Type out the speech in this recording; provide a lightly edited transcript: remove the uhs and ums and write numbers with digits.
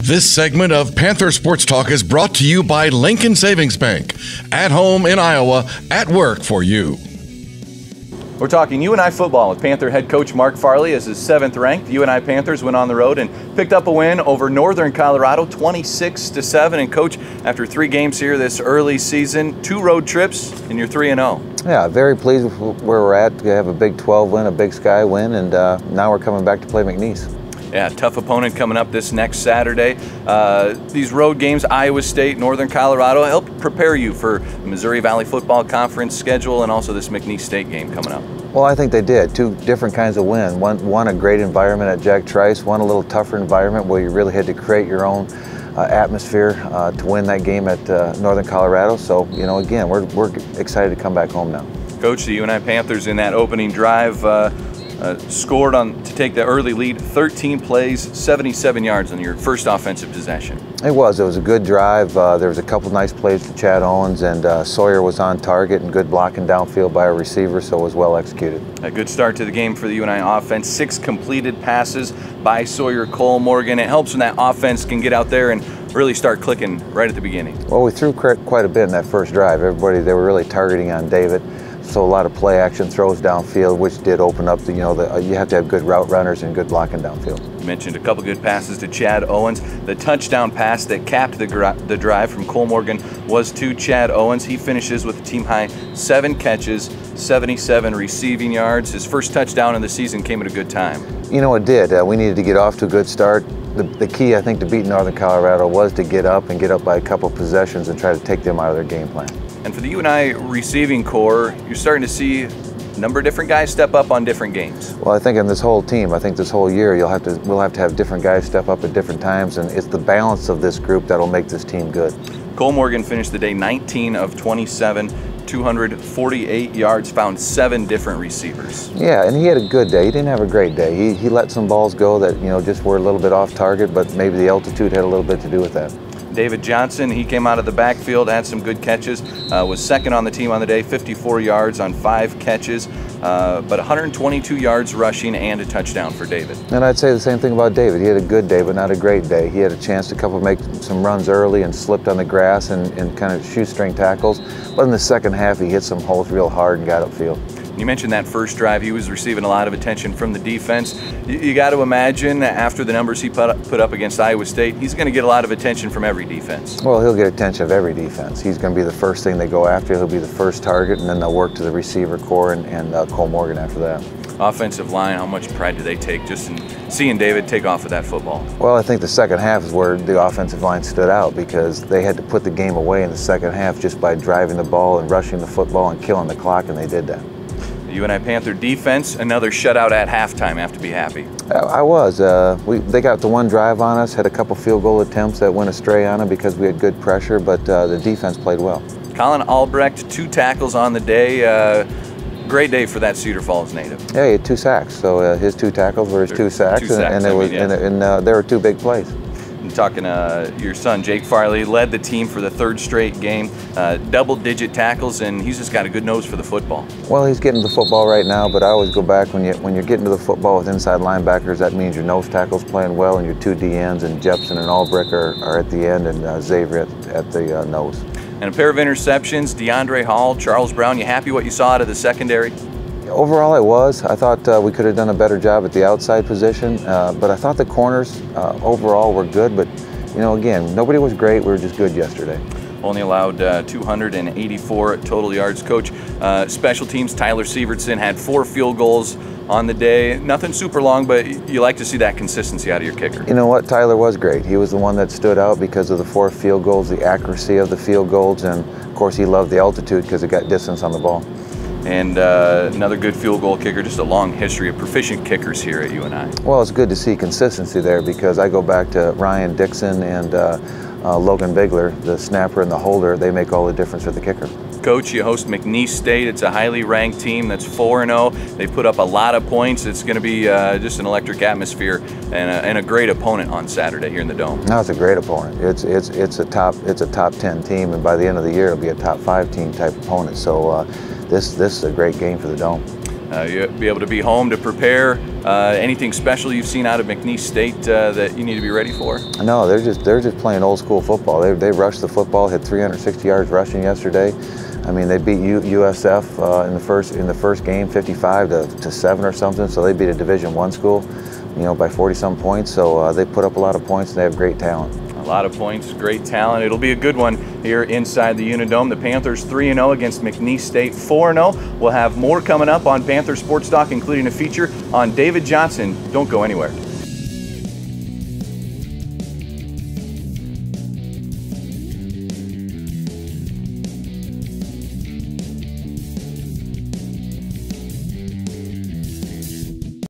This segment of Panther Sports Talk is brought to you by Lincoln Savings Bank. At home in Iowa, at work for you. We're talking UNI football with Panther head coach Mark Farley as his 7th ranked. UNI Panthers went on the road and picked up a win over Northern Colorado, 26-7. And coach, after 3 games here this early season, 2 road trips, and you're 3-0. Yeah, very pleased with where we're at. We have a Big 12 win, a Big Sky win, and now we're coming back to play McNeese. Yeah, tough opponent coming up this next Saturday. These road games, Iowa State, Northern Colorado, help prepare you for the Missouri Valley Football Conference schedule and also this McNeese State game coming up. Well, I think they did. 2 different kinds of win. One a great environment at Jack Trice, one a little tougher environment where you really had to create your own atmosphere to win that game at Northern Colorado. So, you know, again, we're excited to come back home now. Coach, the UNI Panthers in that opening drive scored to take the early lead, 13 plays, 77 yards on your first offensive possession. It was a good drive. There was a couple nice plays to Chad Owens, and Sawyer was on target and good blocking downfield by our receiver, so it was well executed. A good start to the game for the UNI offense. 6 completed passes by Sawyer Cole Morgan. It helps when that offense can get out there and really start clicking right at the beginning. Well, we threw quite a bit in that first drive. They were really targeting on David. So a lot of play action throws downfield, which did open up you have to have good route runners and good blocking downfield. You mentioned a couple good passes to Chad Owens. The touchdown pass that capped the drive from Cole Morgan was to Chad Owens. He finishes with a team high 7 catches, 77 receiving yards. His first touchdown in the season came at a good time. You know, it did. We needed to get off to a good start. The key, I think, to beat Northern Colorado was to get up by a couple possessions and try to take them out of their game plan. And for the UNI receiving core, you're starting to see a number of different guys step up on different games. Well, I think in this whole team, I think this whole year, we'll have to have different guys step up at different times, and it's the balance of this group that'll make this team good. Cole Morgan finished the day 19 of 27, 248 yards, found 7 different receivers. Yeah, and he had a good day. He didn't have a great day. He let some balls go that, you know, just were a little bit off target, but maybe the altitude had a little bit to do with that. David Johnson, he came out of the backfield, had some good catches, was second on the team on the day, 54 yards on 5 catches, but 122 yards rushing and a touchdown for David. And I'd say the same thing about David. He had a good day, but not a great day. He had a chance to make some runs early and slipped on the grass and kind of shoestring tackles, but in the second half he hit some holes real hard and got upfield. You mentioned that first drive, he was receiving a lot of attention from the defense. You got to imagine after the numbers he put up against Iowa State, he's going to get a lot of attention from every defense. Well, he'll get attention of every defense. He's going to be the first thing they go after. He'll be the first target, and then they'll work to the receiver core and Cole Morgan after that. Offensive line, how much pride do they take just in seeing David take off with that football? Well, I think the second half is where the offensive line stood out because they had to put the game away in the second half just by driving the ball and rushing the football and killing the clock, and they did that. The UNI Panther defense, another shutout at halftime. Have to be happy. I was. They got the one drive on us, had a couple field goal attempts that went astray on them because we had good pressure, but the defense played well. Colin Albrecht, 2 tackles on the day. Great day for that Cedar Falls native. Yeah, he had 2 sacks. So his 2 tackles were his 2 sacks, and there were 2 big plays. I'm talking your son, Jake Farley, led the team for the 3rd straight game, double-digit tackles, and he's just got a good nose for the football. Well, he's getting to the football right now, but I always go back when you're getting to the football with inside linebackers, that means your nose tackle's playing well, and your 2 DNs and Jepson and Albrecht are at the end, and Xavier at the nose. And a pair of interceptions, DeAndre Hall, Charles Brown. You happy what you saw out of the secondary? Overall, I was. I thought we could have done a better job at the outside position, but I thought the corners overall were good. But, you know, again, nobody was great. We were just good yesterday. Only allowed 284 total yards. Coach, special teams, Tyler Sievertson had 4 field goals on the day. Nothing super long, but you like to see that consistency out of your kicker. You know what? Tyler was great. He was the one that stood out because of the 4 field goals, the accuracy of the field goals, and, of course, he loved the altitude because it got distance on the ball. And another good field goal kicker, just a long history of proficient kickers here at UNI. Well, it's good to see consistency there because I go back to Ryan Dixon and Logan Bigler, the snapper and the holder. They make all the difference for the kicker. Coach, you host McNeese State. It's a highly ranked team that's 4-0. They put up a lot of points. It's going to be just an electric atmosphere and a great opponent on Saturday here in the Dome. No, it's a great opponent. It's a top 10 team, and by the end of the year, it'll be a top 5 team type opponent. So this is a great game for the Dome. You'll be able to be home to prepare. Anything special you've seen out of McNeese State that you need to be ready for? No, they're just playing old school football. They rushed the football, hit 360 yards rushing yesterday. I mean, they beat USF in the first game, 55-7 or something. So they beat a Division I school, by 40-some points. So they put up a lot of points, and they have great talent. A lot of points, great talent. It'll be a good one here inside the Unidome. The Panthers 3-0 against McNeese State 4-0. We'll have more coming up on Panther Sports Talk, including a feature on David Johnson. Don't go anywhere.